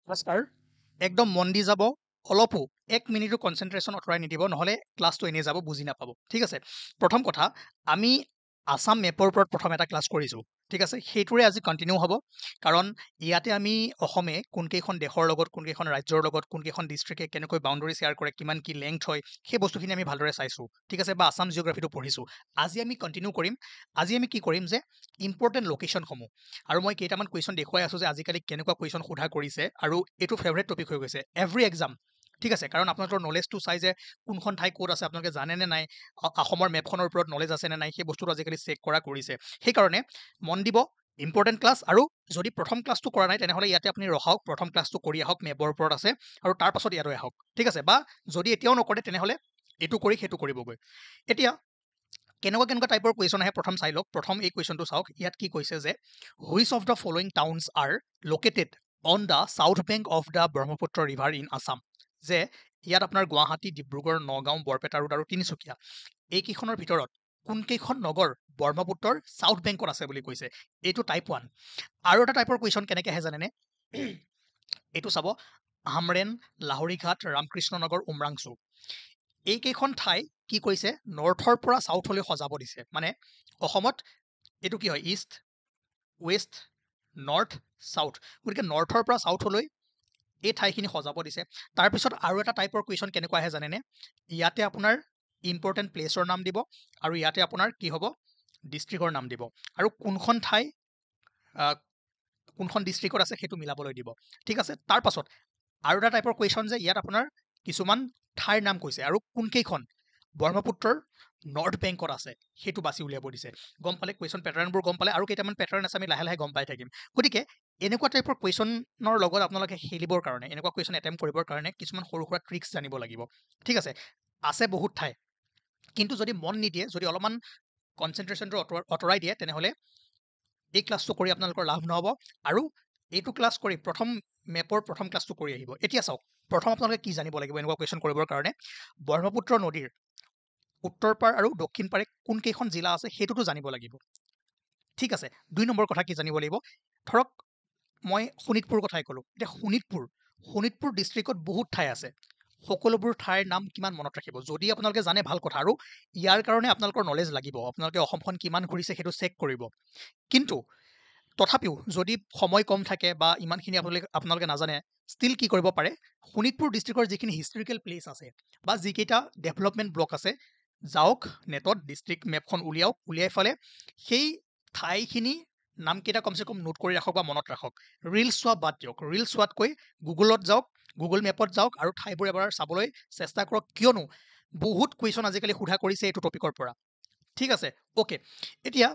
নমস্কাৰ একদম মন দি যাব অলপো 1 মিনিটো কনচেন্ট্ৰেশ্যন অঁতৰাই নিদিব নহ'লে ক্লাছটো এনেই যাব বুজি নাপাব ঠিক আছে প্ৰথম কথা আমি আসাম মেপৰ ওপৰত প্ৰথম এটা ক্লাছ কৰিছোঁ ঠিক আছে সেইটোৰে আজি কণ্টিনিউ হ'ব কাৰণ ইয়াতে আমি অসমে কোনকেইখন দেশৰ লগত কোনকেইখন ৰাজ্যৰ লগত কোনকেইখন ডিষ্ট্ৰিক্টে কেনেকৈ বাউণ্ডাৰী শ্বেয়াৰ কৰে কিমান কি লেংথ হয় সেই বস্তুখিনি আমি ভালদৰে চাইছোঁ ঠিক আছে বা আসাম জিঅ'গ্ৰাফীটো পঢ়িছোঁ আজি আমি কণ্টিনিউ কৰিম আজি আমি কি কৰিম যে ইম্পৰ্টেণ্ট লোকেশ্যনসমূহ আৰু মই কেইটামান কুৱেশ্যন দেখুৱাই আছোঁ যে আজিকালি কেনেকুৱা কুৱেশ্যন সোধা কৰিছে আৰু এইটো ফেভৰেট টপিক হৈ গৈছে এভৰি এক্সাম ঠিক আছে কাৰণ আপোনালোকৰ নলেজটো চাই যে কোনখন ঠাই ক'ত আছে আপোনালোকে জানে নে নাই অসমৰ মেপখনৰ ওপৰত নলেজ আছে নে নাই সেই বস্তুটো আজিকালি চেক কৰা কৰিছে সেইকাৰণে মন দিব ইম্পৰ্টেণ্ট ক্লাছ আৰু যদি প্ৰথম ক্লাছটো কৰা নাই তেনেহ'লে ইয়াতে আপুনি ৰখাওক প্ৰথম ক্লাছটো কৰি আহক মেপৰ ওপৰত আছে আৰু তাৰ পাছত ইয়ালৈ আহক ঠিক আছে বা যদি এতিয়াও নকৰে তেনেহ'লে এইটো কৰি সেইটো কৰিবগৈ এতিয়া কেনেকুৱা কেনেকুৱা টাইপৰ কুৱেশ্যন আহে প্ৰথম চাই লওক প্ৰথম এই কুৱেশ্যনটো চাওক ইয়াত কি কৈছে যে which of the following towns are located on the south bank of the Brahmaputra river in Assam যে ইয়াত আপোনাৰ গুৱাহাটী ডিব্ৰুগড় নগাঁও বৰপেটা ৰোড আৰু তিনিচুকীয়া এইকেইখনৰ ভিতৰত কোনকেইখন নগৰ ব্ৰহ্মপুত্ৰৰ চাউথ বেংকত আছে বুলি কৈছে এইটো টাইপ 1 আৰু এটা টাইপৰ কুৱেশ্যন কেনেকৈ আহে জানেনে এইটো চাব হামৰেন লাহৰীঘাট ৰামকৃষ্ণ নগৰ উমৰাংচু এইকেইখন ঠাই কি কৈছে নৰ্থৰ পৰা চাউথলৈ সজাব দিছে মানে অসমত এইটো কি হয় ইষ্ট ৱেষ্ট নৰ্থ চাউথ গতিকে নৰ্থৰ পৰা চাউথলৈ এই ঠাইখিনি সজাব দিছে তাৰপিছত আৰু এটা টাইপৰ কুৱেশ্যন কেনেকুৱা আহে জানেনে ইয়াতে আপোনাৰ ইম্পৰ্টেণ্ট প্লেচৰ নাম দিব আৰু ইয়াতে আপোনাৰ কি হ'ব ডিষ্ট্ৰিক্টৰ নাম দিব আৰু কোনখন ঠাই কোনখন ডিষ্ট্ৰিক্টত আছে সেইটো মিলাবলৈ দিব ঠিক আছে তাৰ পাছত আৰু এটা টাইপৰ কুৱেশ্যন যে ইয়াত আপোনাৰ কিছুমান ঠাইৰ নাম কৈছে আৰু কোনকেইখন ব্ৰহ্মপুত্ৰৰ নৰ্থ বেংকত আছে সেইটো বাছি উলিয়াব দিছে গম পালে কুৱেশ্যন পেটাৰ্ণবোৰ গম পালে আৰু কেইটামান পেটাৰ্ণ আছে আমি লাহে লাহে গম পাই থাকিম গতিকে এনেকুৱা টাইপৰ কুৱেশ্যনৰ লগত আপোনালোকে খেলিবৰ কাৰণে এনেকুৱা কুৱেশ্যন এটেম্প কৰিবৰ কাৰণে কিছুমান সৰু সুৰা ট্ৰিক্স জানিব লাগিব ঠিক আছে বহুত ঠাই কিন্তু যদি মন নিদিয়ে যদি অলপমান কনচেন্ট্ৰেশ্যনটো অঁতৰাই দিয়ে তেনেহ'লে এই ক্লাছটো কৰি আপোনালোকৰ লাভ নহ'ব আৰু এইটো ক্লাছ কৰি প্ৰথম মেপৰ প্ৰথম ক্লাছটো কৰি আহিব এতিয়া চাওক প্ৰথম আপোনালোকে কি জানিব লাগিব এনেকুৱা কুৱেশ্যন কৰিবৰ কাৰণে ব্ৰহ্মপুত্ৰ নদীৰ উত্তৰ পাৰ আৰু দক্ষিণ পাৰে কোনকেইখন জিলা আছে সেইটোতো জানিব লাগিব ঠিক আছে 2 নম্বৰ কথা কি জানিব লাগিব ধৰক মই শোণিতপুৰ কথাই ক'লোঁ এতিয়া শোণিতপুৰ ডিষ্ট্ৰিক্টত বহুত ঠাই আছে সকলোবোৰ ঠাইৰ নাম কিমান মনত ৰাখিব যদি আপোনালোকে জানে ভাল কথা আৰু ইয়াৰ কাৰণে আপোনালোকৰ নলেজ লাগিব আপোনালোকে অসমখন কিমান ঘূৰিছে সেইটো চেক কৰিব কিন্তু তথাপিও যদি সময় কম থাকে বা ইমানখিনি আপোনালোকে নাজানে ষ্টিল কি কৰিব পাৰে শোণিতপুৰ ডিষ্ট্ৰিক্টৰ যিখিনি হিষ্টৰিকেল প্লেচ আছে বা যিকেইটা ডেভেলপমেণ্ট ব্লক আছে যাওক নেটত ডিষ্ট্ৰিক্ট মেপখন উলিয়াই ফালে সেই ঠাইখিনি নামকেইটা কমচে কম নোট কৰি ৰাখক বা মনত ৰাখক ৰিলছ চোৱা বাদ দিয়ক ৰিলছ চোৱাতকৈ গুগলত যাওক গুগল মেপত যাওক আৰু ঠাইবোৰ এবাৰ চাবলৈ চেষ্টা কৰক কিয়নো বহুত কুৱেশ্যন আজিকালি সোধা কৰিছে এইটো টপিকৰ পৰা ঠিক আছে অ'কে এতিয়া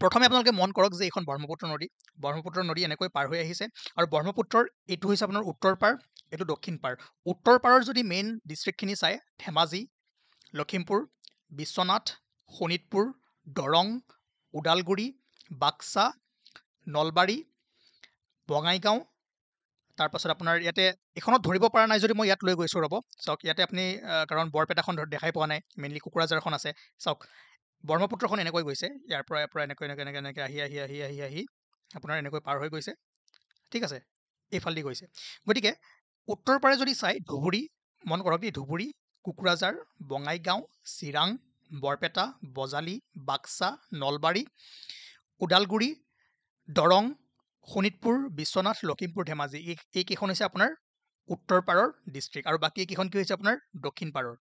প্ৰথমে আপোনালোকে মন কৰক যে এইখন ব্ৰহ্মপুত্ৰ নদী এনেকৈ পাৰ হৈ আহিছে আৰু ব্ৰহ্মপুত্ৰৰ এইটো হৈছে আপোনাৰ উত্তৰ পাৰ এইটো দক্ষিণ পাৰ উত্তৰ পাৰৰ যদি মেইন ডিষ্ট্ৰিক্টখিনি চাই ধেমাজি লখিমপুৰ বিশ্বনাথ শোণিতপুৰ দৰং ওদালগুৰি বাক্সা নলবাৰী বঙাইগাঁও তাৰপাছত আপোনাৰ ইয়াতে এইখনত ধৰিব পৰা নাই যদি মই ইয়াত লৈ গৈছোঁ ৰ'ব চাওক ইয়াতে আপুনি কাৰণ বৰপেটাখন দেখাই পোৱা নাই মেইনলি কোকৰাঝাৰখন আছে চাওক ব্ৰহ্মপুত্ৰখন এনেকৈ গৈছে ইয়াৰ পৰা এনেকৈ আহি আপোনাৰ এনেকৈ পাৰ হৈ গৈছে ঠিক আছে এইফালেদি গৈছে গতিকে উত্তৰ পাৰে যদি চাই ধুবুৰী মন কৰক দেই ধুবুৰী কোকৰাঝাৰ বঙাইগাঁও চিৰাং বৰপেটা বজালী বাক্সা নলবাৰী ওদালগুৰি দৰং শোণিতপুৰ বিশ্বনাথ লখিমপুৰ ধেমাজি এইকেইখন হৈছে আপোনাৰ উত্তৰ পাৰৰ ডিষ্ট্ৰিক্ট আৰু বাকী এইকেইখন কি হৈছে আপোনাৰ দক্ষিণ পাৰৰ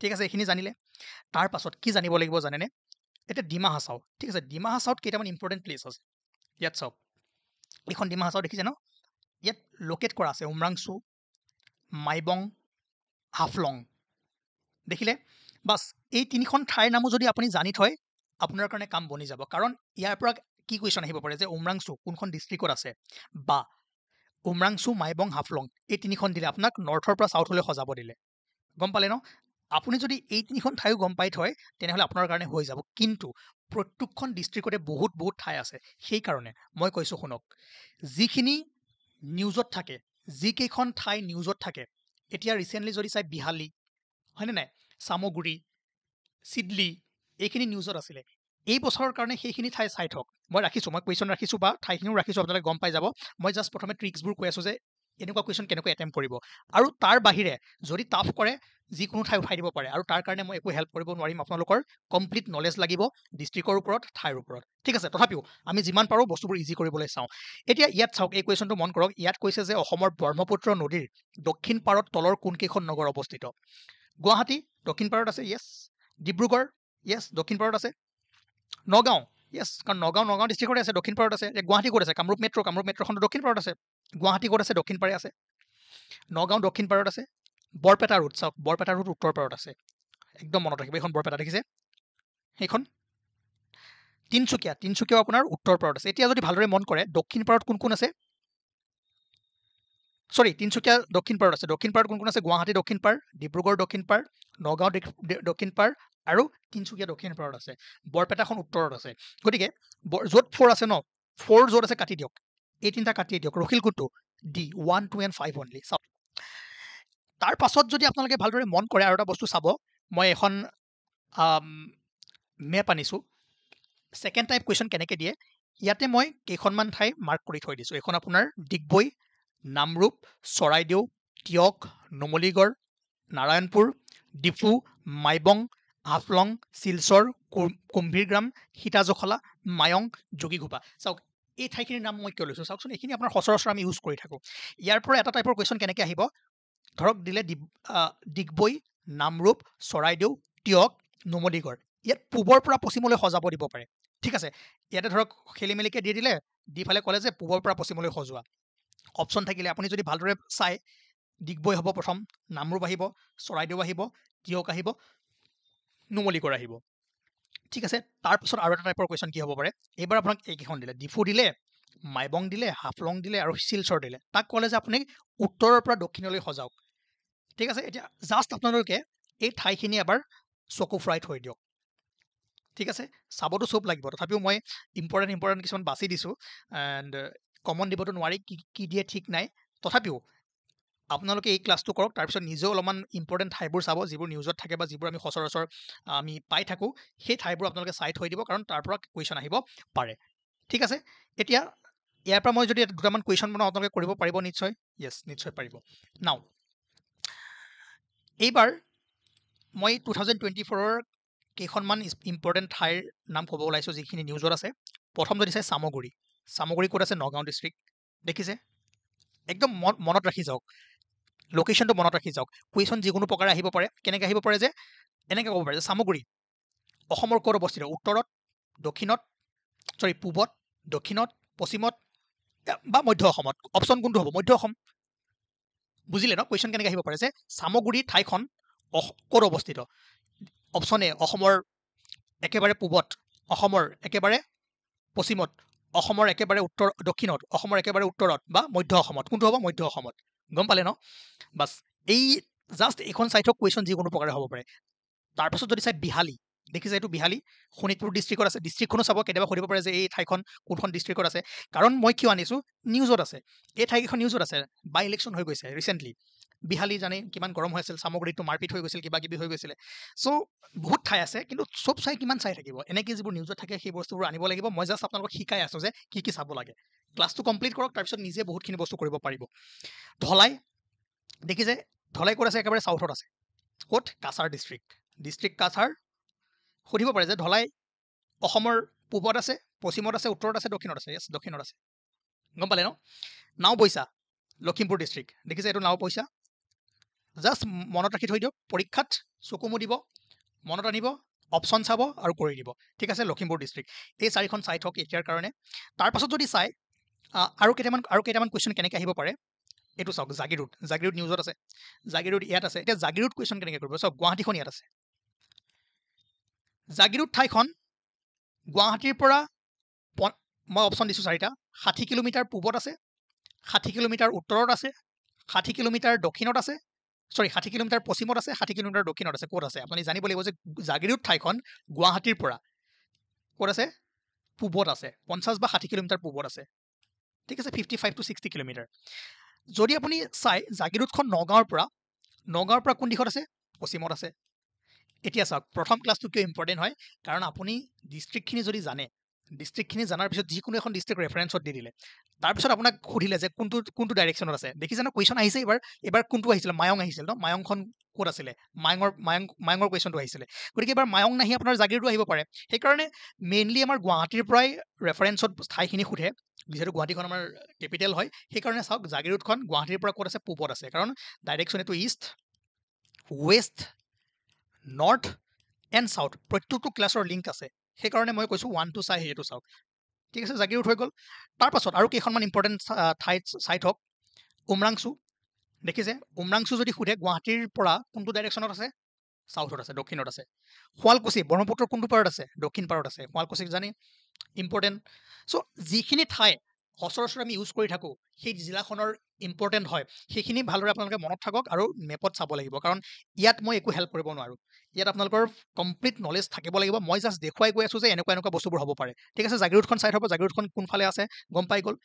ঠিক আছে এইখিনি জানিলে তাৰ পাছত কি জানিব লাগিব জানেনে এতিয়া ডিমা হাছাও ঠিক আছে ডিমা হাছাওত কেইটামান ইম্পৰ্টেণ্ট প্লেচ আছে ইয়াত চাওক এইখন ডিমা হাছাও দেখিছে ন ইয়াত লোকেট কৰা আছে উমৰাংচু মাইবং হাফলং দেখিলে বাছ এই তিনিখন ঠাইৰ নামো যদি আপুনি জানি থয় আপোনাৰ কাৰণে কাম বনি যাব কাৰণ ইয়াৰ পৰা কি কুৱেশ্যন আহিব পাৰে যে উমৰাংচু কোনখন ডিষ্ট্ৰিক্টত আছে বা উমৰাংচু মাইবং হাফলং এই তিনিখন দিলে আপোনাক নৰ্থৰ পৰা চাউথলৈ সজাব দিলে গম পালে ন আপুনি যদি এই তিনিখন ঠাইও গম পাই থয় তেনেহ'লে আপোনাৰ কাৰণে হৈ যাব কিন্তু প্ৰত্যেকখন ডিষ্ট্ৰিক্টতে বহুত ঠাই আছে সেইকাৰণে মই কৈছোঁ শুনক যিখিনি নিউজত থাকে যিকেইখন ঠাই নিউজত থাকে এতিয়া ৰিচেণ্টলি যদি চাই বিহালী হয়নে নাই চামগুৰি চিডলি এইখিনি নিউজত আছিলে এই বছৰৰ কাৰণে সেইখিনি ঠাই চাই থওক মই কুৱেশ্যন ৰাখিছোঁ বা ঠাইখিনিও ৰাখিছোঁ আপোনালোকে গম পাই যাব মই জাষ্ট প্ৰথমে ট্ৰিক্সবোৰ কৈ আছোঁ যে এনেকুৱা কুৱেশ্যন কেনেকৈ এটেম্প কৰিব আৰু তাৰ বাহিৰে যদি টাফ কৰে যিকোনো ঠাই উঠাই দিব পাৰে আৰু তাৰ কাৰণে মই একো হেল্প কৰিব নোৱাৰিম আপোনালোকৰ কমপ্লিট নলেজ লাগিব ডিষ্ট্ৰিক্টৰ ওপৰত ঠাইৰ ওপৰত ঠিক আছে তথাপিও আমি যিমান পাৰোঁ বস্তুবোৰ ইজি কৰিবলৈ চাওঁ এতিয়া ইয়াত চাওক এই কুৱেশ্যনটো মন কৰক ইয়াত কৈছে যে অসমৰ ব্ৰহ্মপুত্ৰ নদীৰ দক্ষিণ পাৰত তলৰ কোনকেইখন নগৰ অৱস্থিত গুৱাহাটী দক্ষিণ পাৰত আছে য়েছ ডিব্ৰুগড় য়েছ দক্ষিণ পাৰত আছে নগাঁও য়েছ কাৰণ নগাঁও ডিষ্ট্ৰিক্টতে আছে দক্ষিণ পাৰত আছে গুৱাহাটী ক'ত আছে কামৰূপ মেট্ৰ'খনটো দক্ষিণ পাৰত আছে গুৱাহাটী ক'ত আছে দক্ষিণ পাৰে আছে নগাঁও দক্ষিণ পাৰত আছে বৰপেটা ৰোড চাওক বৰপেটা ৰোড উত্তৰ পাৰত আছে একদম মনত ৰাখিব এইখন বৰপেটা দেখিছে সেইখন তিনচুকীয়াও আপোনাৰ উত্তৰ পাৰত আছে এতিয়া যদি ভালদৰে মন কৰে দক্ষিণ পাৰত কোন আছে সৰি তিনচুকীয়া দক্ষিণ পাৰত আছে দক্ষিণ পাৰত কোন আছে গুৱাহাটী দক্ষিণ পাৰ ডিব্ৰুগড় দক্ষিণ পাৰ নগাঁও দক্ষিণ পাৰ আৰু তিনচুকীয়া দক্ষিণ পাৰত আছে বৰপেটাখন উত্তৰত আছে গতিকে য'ত 4 আছে ন 4 য'ত আছে কাটি দিয়ক এই তিনিটা কাটি দিয়ক ৰখিল কোনটো ডি 1 2 and 5 অনলি চাওক তাৰ পাছত যদি আপোনালোকে ভালদৰে মন কৰে আৰু এটা বস্তু চাব মই এখন মেপ আনিছোঁ ছেকেণ্ড টাইপ কুৱেশ্যন কেনেকৈ দিয়ে ইয়াতে মই কেইখনমান ঠাই মাৰ্ক কৰি থৈ দিছোঁ এখন আপোনাৰ ডিগবৈ নামৰূপ চৰাইদেউ টিয়ক নুমলীগড় নাৰায়ণপুৰ ডিফু মাইবং হাফলং শিলচৰ কুম্ভীৰগ্ৰাম সীতাজখলা মায়ং যোগীঘোপা চাওক এই ঠাইখিনিৰ নাম মই কিয় লৈছোঁ চাওকচোন এইখিনি আপোনাৰ সচৰাচৰ আমি ইউজ কৰি থাকোঁ ইয়াৰ পৰা এটা টাইপৰ কুৱেশ্যন কেনেকৈ আহিব ধৰক দিলে ডিগবৈ নামৰূপ চৰাইদেউ টিয়ক নুমলীগড় ইয়াত পূবৰ পৰা পশ্চিমলৈ সজাব দিব পাৰে ঠিক আছে ইয়াতে ধৰক খেলি মেলিকৈ দি দিলে দি ফালে ক'লে যে পূবৰ পৰা পশ্চিমলৈ সজোৱা অপশ্যন থাকিলে আপুনি যদি ভালদৰে চাই ডিগবৈ হ'ব প্ৰথম নামৰূপ আহিব চৰাইদেউ আহিব টিয়ক আহিব নুমলীগড় আহিব ঠিক আছে তাৰপিছত আৰু এটা টাইপৰ কুৱেশ্যন কি হ'ব পাৰে এইবাৰ আপোনাক এইকেইখন দিলে ডিফু দিলে মাইবং দিলে হাফলং দিলে আৰু শিলচৰ দিলে তাক ক'লে যে আপুনি উত্তৰৰ পৰা দক্ষিণলৈ সজাওক ঠিক আছে এতিয়া জাষ্ট আপোনালোকে এই ঠাইখিনি এবাৰ চকু ফুৰাই থৈ দিয়ক ঠিক আছে চাবতো চব লাগিব তথাপিও মই ইম্পৰ্টেণ্ট কিছুমান বাছি দিছোঁ এণ্ড কমন দিবতো নোৱাৰি কি দিয়ে ঠিক নাই তথাপিও আপোনালোকে এই ক্লাছটো কৰক তাৰপিছত নিজেও অলপমান ইম্পৰ্টেণ্ট ঠাইবোৰ চাব যিবোৰ নিউজত থাকে বা যিবোৰ আমি সচৰাচৰ আমি পাই থাকোঁ সেই ঠাইবোৰ আপোনালোকে চাই থৈ দিব কাৰণ তাৰ পৰা কুৱেশ্যন আহিব পাৰে ঠিক আছে এতিয়া ইয়াৰ পৰা মই যদি দুটামান কুৱেশ্যন বনাওঁ আপোনালোকে কৰিব পাৰিব নিশ্চয় য়েছ নিশ্চয় পাৰিব নাও এইবাৰ মই 2024ৰ কেইখনমান ইম্পৰ্টেণ্ট ঠাইৰ নাম ক'ব ওলাইছোঁ যিখিনি নিউজত আছে প্ৰথম যদি চাই চামগুৰি ক'ত আছে নগাঁও ডিষ্ট্ৰিক্ট দেখিছে একদম মনত ৰাখি যাওক লোকেশ্যনটো মনত ৰাখি যাওক কুৱেশ্যন যিকোনো প্ৰকাৰে আহিব পাৰে কেনেকৈ আহিব পাৰে যে এনেকৈ ক'ব পাৰে যে চামগুৰি অসমৰ ক'ত অৱস্থিত উত্তৰত দক্ষিণত পূবত দক্ষিণত পশ্চিমত বা মধ্য অসমত অপশ্যন কোনটো হ'ব মধ্য অসম বুজিলে ন কুৱেশ্যন কেনেকৈ আহিব পাৰে যে চামগুৰি ঠাইখন ক'ত অৱস্থিত অপশ্যন এ অসমৰ একেবাৰে পূবত অসমৰ একেবাৰে পশ্চিমত অসমৰ একেবাৰে দক্ষিণত অসমৰ একেবাৰে উত্তৰত বা মধ্য অসমত কোনটো হ'ব মধ্য অসমত গম পালে ন বাছ এই জাষ্ট এইখন চাই থওক কুৱেশ্যন যিকোনো প্ৰকাৰে হ'ব পাৰে তাৰপাছত যদি চাই বিহালী দেখিছে এইটো বিহালী শোণিতপুৰ ডিষ্ট্ৰিক্টত আছে ডিষ্ট্ৰিক্টখনো চাব কেতিয়াবা সুধিব পাৰে যে এই ঠাইখন কোনখন ডিষ্ট্ৰিক্টত আছে কাৰণ মই কিয় আনিছোঁ নিউজত আছে এই ঠাইকেইখন নিউজত আছে বাই ইলেকশ্যন হৈ গৈছে ৰিচেণ্টলি বিহালী জানে কিমান গৰম হৈ আছিল চামগুৰিটো মাৰপিট হৈ গৈছিল কিবা কিবি হৈ গৈছিলে চ' বহুত ঠাই আছে কিন্তু চব চাই কিমান চাই থাকিব এনেকৈ যিবোৰ নিউজত থাকে সেই বস্তুবোৰ আনিব লাগিব মই জাষ্ট আপোনালোকক শিকাই আছোঁ যে কি চাব লাগে ক্লাছটো কমপ্লিট কৰক তাৰপিছত নিজে বহুতখিনি বস্তু কৰিব পাৰিব ধলাই দেখিছে ধলাই ক'ত আছে একেবাৰে চাউথত আছে ক'ত কাছাৰ ডিষ্ট্ৰিক্ট কাছাৰ সুধিব পাৰে যে ধলাই অসমৰ পূবত আছে পশ্চিমত আছে উত্তৰত আছে দক্ষিণত আছে য়েছ দক্ষিণত আছে গম পালে ন নাওবৈচা লখিমপুৰ ডিষ্ট্ৰিক্ট দেখিছে এইটো নাওবৈচা জাষ্ট মনত ৰাখি থৈ দিয়ক পৰীক্ষাত চকু মুদিব মনত আনিব অপশ্যন চাব আৰু কৰি দিব ঠিক আছে লখিমপুৰ ডিষ্ট্ৰিক্ট এই চাৰিখন চাই থওক এতিয়াৰ কাৰণে তাৰপাছত যদি চাই আৰু কেইটামান কুৱেশ্যন কেনেকৈ আহিব পাৰে এইটো চাওক জাগিৰোড নিউজত আছে জাগিৰোড ইয়াত আছে এতিয়া জাগিৰোড কুৱেশ্যন কেনেকৈ কৰিব চাওক গুৱাহাটীখন ইয়াত আছে জাগিৰোড ঠাইখন গুৱাহাটীৰ পৰা মই অপশ্যন দিছোঁ 4টা 60 কিলোমিটাৰ পূবত আছে 60 কিলোমিটাৰ উত্তৰত আছে 60 কিলোমিটাৰ দক্ষিণত আছে 60 কিলোমিটাৰ পশ্চিমত আছে 60 কিলোমিটাৰ দক্ষিণত আছে ক'ত আছে আপুনি জানিব লাগিব যে জাগিৰোড ঠাইখন গুৱাহাটীৰ পৰা ক'ত আছে পূবত আছে 50 বা 60 কিলোমিটাৰ পূবত আছে ঠিক আছে 55 to 60 কিলোমিটাৰ যদি আপুনি চাই জাগিৰোডখন নগাঁৱৰ পৰা কোন দিশত আছে পশ্চিমত আছে এতিয়া চাওক প্ৰথম ক্লাছটো কিয় ইম্পৰ্টেণ্ট হয় কাৰণ আপুনি ডিষ্ট্ৰিক্টখিনি যদি জানে ডিষ্ট্ৰিক্টখিনি জানাৰ পিছত যিকোনো এখন ডিষ্ট্ৰিক্ট ৰেফাৰেঞ্চত দি দিলে তাৰপিছত আপোনাক সুধিলে যে কোনটো ডাইৰেকশ্যনত আছে দেখিছে ন কুৱেশ্যন আহিছে এবাৰ কোনটো আহিছিলে মায়ং আহিছিল ন মায়ংখন ক'ত আছিলে মায়ঙৰ কুৱেশ্যনটো আহিছিলে গতিকে এবাৰ মায়ং নাহি আপোনাৰ জাগিৰোডো আহিব পাৰে সেইকাৰণে মেইনলি আমাৰ গুৱাহাটীৰ পৰাই ৰেফাৰেঞ্চত ঠাইখিনি সোধে যিহেতু গুৱাহাটীখন আমাৰ কেপিটেল হয় সেইকাৰণে চাওক জাগিৰোডখন গুৱাহাটীৰ পৰা ক'ত আছে পূবত আছে কাৰণ ডাইৰেকশ্যন এইটো east west north and south প্ৰত্যেকটো ক্লাছৰ লিংক আছে সেইকাৰণে মই কৈছোঁ 1 2 চাই সেইটো চাওক ঠিক আছে জাগিৰোড হৈ গ'ল তাৰপাছত আৰু কেইখনমান ইম্পৰ্টেণ্ট চাইট হওক উমৰাংচু দেখিছে উমৰাংচু যদি সোধে গুৱাহাটীৰ পৰা কোনটো ডাইৰেকশ্যনত আছে চাউথত আছে দক্ষিণত আছে শুৱালকুছি ব্ৰহ্মপুত্ৰৰ কোনটো পাৰত আছে দক্ষিণ পাৰত আছে শুৱালকুছিক জানি ইম্পৰ্টেণ্ট চ' যিখিনি ঠাই সচৰাচৰ আমি ইউজ কৰি থাকোঁ সেই জিলাখনৰ ইম্পৰ্টেণ্ট হয় সেইখিনি ভালদৰে আপোনালোকে মনত থাকক আৰু মেপত চাব লাগিব কাৰণ ইয়াত মই একো হেল্প কৰিব নোৱাৰোঁ ইয়াত আপোনালোকৰ কমপ্লিট নলেজ থাকিব লাগিব মই জাষ্ট দেখুৱাই গৈ আছোঁ যে এনেকুৱা বস্তুবোৰ হ'ব পাৰে ঠিক আছে জাগিৰোডখন চাই থ'ব জাগিৰোডখন কোনফালে আছে গম পাই গ'ল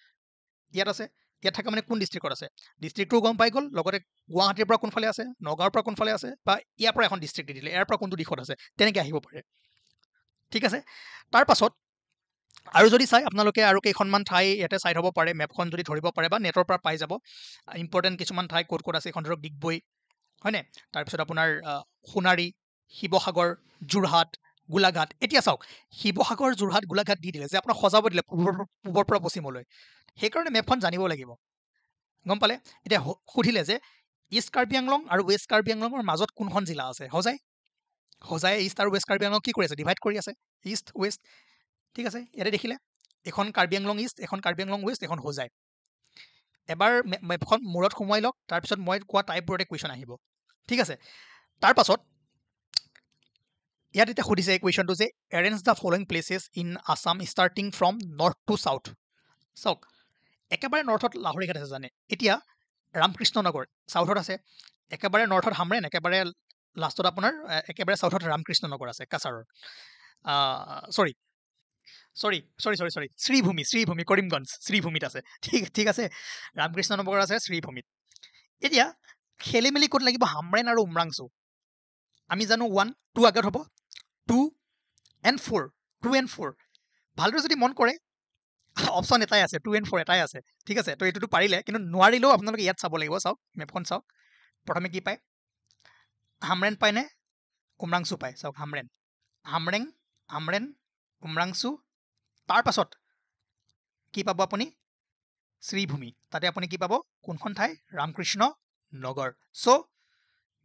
ইয়াত আছে ইয়াত থকা মানে কোন ডিষ্ট্ৰিক্টত আছে ডিষ্ট্ৰিক্টটো গম পাই গ'ল লগতে গুৱাহাটীৰ পৰা কোনফালে আছে নগাঁৱৰ পৰা কোনফালে আছে বা ইয়াৰ পৰা এখন ডিষ্ট্ৰিক্ট দি দিলে ইয়াৰ পৰা কোনটো দিশত আছে তেনেকৈ আহিব পাৰে ঠিক আছে তাৰপাছত আৰু যদি চাই আপোনালোকে আৰু কেইখনমান ঠাই ইয়াতে চাই থ'ব পাৰে মেপখন যদি ধৰিব পাৰে বা নেটৰ পৰা পাই যাব ইম্পৰ্টেণ্ট কিছুমান ঠাই ক'ত আছে এইখন ধৰক ডিগবৈ হয়নে তাৰপিছত আপোনাৰ সোণাৰী শিৱসাগৰ যোৰহাট গোলাঘাট এতিয়া চাওক শিৱসাগৰ যোৰহাট গোলাঘাট দি দিলে যে আপোনাক সজাব দিলে পূবৰ পৰা পশ্চিমলৈ সেইকাৰণে মেপখন জানিব লাগিব গম পালে এতিয়া সুধিলে যে ইষ্ট কাৰ্বি আংলং আৰু ৱেষ্ট কাৰ্বি আংলঙৰ মাজত কোনখন জিলা আছে সজাই ইষ্ট আৰু ৱেষ্ট কাৰ্বি আংলং কি কৰি আছে ডিভাইড কৰি আছে ইষ্ট ৱেষ্ট ঠিক আছে ইয়াতে দেখিলে এখন কাৰ্বি আংলং ইষ্ট এখন কাৰ্বি আংলং ৱেষ্ট এখন হোজাই এবাৰ মেপখন মূৰত সোমোৱাই লওক তাৰপিছত মই কোৱা টাইপবোৰতে কুৱেশ্যন আহিব ঠিক আছে তাৰপাছত ইয়াত এতিয়া সুধিছে এই কুৱেশ্যনটো যে arrange the following places in Assam starting from north to south চাওক একেবাৰে নৰ্থত লাহৰীঘাট আছে জানে এতিয়া ৰামকৃষ্ণ নগৰ চাউথত আছে একেবাৰে নৰ্থত হামৰেন একেবাৰে লাষ্টত আপোনাৰ একেবাৰে চাউথত ৰামকৃষ্ণ নগৰ আছে কাছাৰৰ চৰি শ্ৰীভূমি কৰিমগঞ্জ শ্ৰীভূমিত আছে ঠিক আছে ৰামকৃষ্ণ নগৰ আছে শ্ৰীভূমিত এতিয়া খেলি মেলি ক'ত লাগিব হামৰেন আৰু উমৰাংচু আমি জানো 1 2 আগত হ'ব 2 and 4 ভালদৰে যদি মন কৰে অপশ্যন এটাই আছে 2 and 4 এটাই আছে ঠিক আছে তো এইটোতো পাৰিলে কিন্তু নোৱাৰিলেও আপোনালোকে ইয়াত চাব লাগিব চাওক মেপখন চাওক প্ৰথমে কি পায় হামৰেন পায়নে উমৰাংচু পায় চাওক হামৰেন উমৰাংচু তাৰপাছত কি পাব আপুনি শ্ৰীভূমি তাতে আপুনি কি পাব কোনখন ঠাই ৰামকৃষ্ণ নগৰ চ'